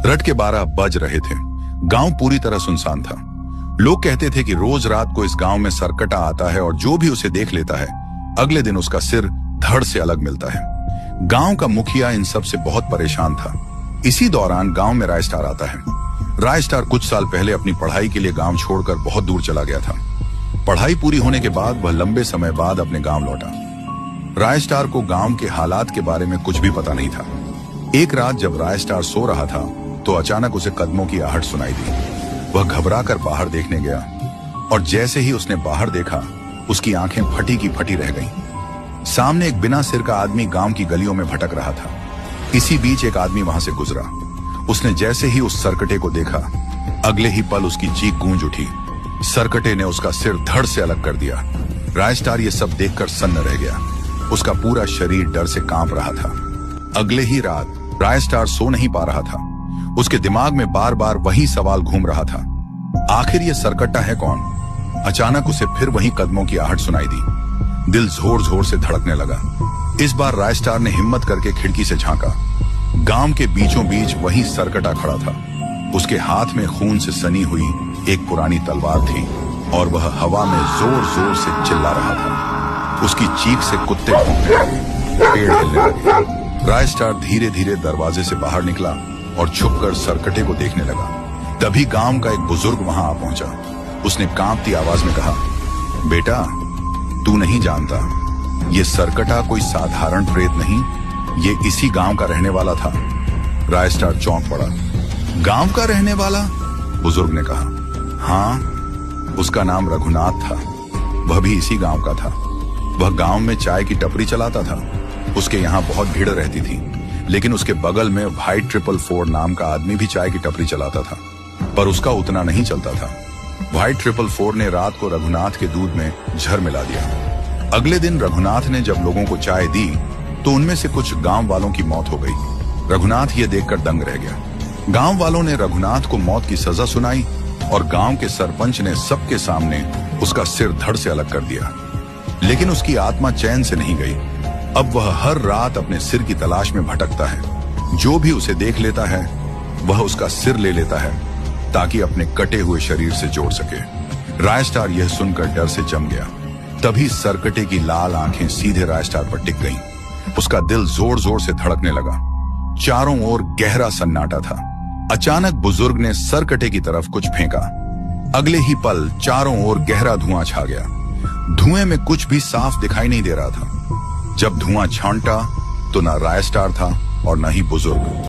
रट के 12 बज रहे थे। गांव पूरी तरह सुनसान था। लोग कहते थे कि रोज रात को इस गांव में सरकटा आता है और जो भी उसे देख लेता है अगले दिन उसका सिर धड़ से अलग मिलता है। गांव का मुखिया इन सब से बहुत परेशान था। इसी दौरान गांव में रायस्टार आता है। रायस्टार कुछ साल पहले अपनी पढ़ाई के लिए गांव छोड़कर बहुत दूर चला गया था। पढ़ाई पूरी होने के बाद वह लंबे समय बाद अपने गांव लौटा। रायस्टार को गांव के हालात के बारे में कुछ भी पता नहीं था। एक रात जब रायस्टार सो रहा था तो अचानक उसे कदमों की आहट सुनाई दी। वह घबराकर बाहर देखने गया और जैसे ही उसने बाहर देखा उसकी आंखें फटी की फटी रह गईं। सामने एक बिना सिर का आदमी गांव की गलियों में भटक रहा था। इसी बीच एक आदमी वहां से गुजरा। उसने जैसे ही उस सरकटे को देखा अगले ही पल उसकी चीख गूंज उठी। सरकटे ने उसका सिर धड़ से अलग कर दिया। रायस्टार ये सब देखकर सन्न रह गया। उसका पूरा शरीर डर से कांप रहा था। अगले ही रात रायस्टार सो नहीं पा रहा था। उसके दिमाग में बार बार वही सवाल घूम रहा था, आखिर ये सरकट्टा है कौन? अचानक उसे फिर वही कदमों की आहट सुनाई दी। दिल जोर जोर से धड़कने लगा। इस बार रायस्टार ने हिम्मत करके खिड़की से झांका। गांव के बीचों बीच वही सरकटा खड़ा था। उसके हाथ में खून से सनी हुई एक पुरानी तलवार थी और वह हवा में जोर जोर से चिल्ला रहा था। उसकी चीख से कुत्ते भौंकने लगे, पेड़ हिलने लगे। रायस्टार धीरे धीरे दरवाजे से बाहर निकला और छुपकर सरकटे को देखने लगा। तभी गांव का एक बुजुर्ग वहां आ पहुंचा। उसने कांपती आवाज में कहा, बेटा, तू नहीं जानता, ये सरकटा कोई साधारण प्रेत नहीं, ये इसी गांव का रहने वाला था। रायस्टार चौंक पड़ा। गांव का रहने वाला? बुजुर्ग ने कहा, हाँ, उसका नाम रघुनाथ था। वह भी इसी गांव का था। वह गांव में चाय की टपरी चलाता था। उसके यहाँ बहुत भीड़ रहती थी, लेकिन उसके बगल में व्हाइट 444 नाम का आदमी भी चाय की टपरी चलाता था, पर उसका उतना नहीं चलता था। व्हाइट 444 ने रात को रघुनाथ के दूध में जहर मिला दिया। अगले दिन रघुनाथ ने जब लोगों को चाय दी तो उनमें से कुछ गांव वालों की मौत हो गई। रघुनाथ ये देखकर दंग रह गया। गांव वालों ने रघुनाथ को मौत की सजा सुनाई और गांव के सरपंच ने सबके सामने उसका सिर धड़ से अलग कर दिया। लेकिन उसकी आत्मा चैन से नहीं गई। अब वह हर रात अपने सिर की तलाश में भटकता है। जो भी उसे देख लेता है वह उसका सिर ले लेता है ताकि अपने कटे हुए शरीर से जोड़ सके। रायस्टार यह सुनकर डर से जम गया। तभी सरकटे की लाल आंखें सीधे रायस्टार पर टिक गईं। उसका दिल जोर जोर से धड़कने लगा। चारों ओर गहरा सन्नाटा था। अचानक बुजुर्ग ने सरकटे की तरफ कुछ फेंका। अगले ही पल चारों ओर गहरा धुआं छा गया। धुएं में कुछ भी साफ दिखाई नहीं दे रहा था। जब धुआं छांटा तो ना रायस्टार था और न ही बुजुर्ग।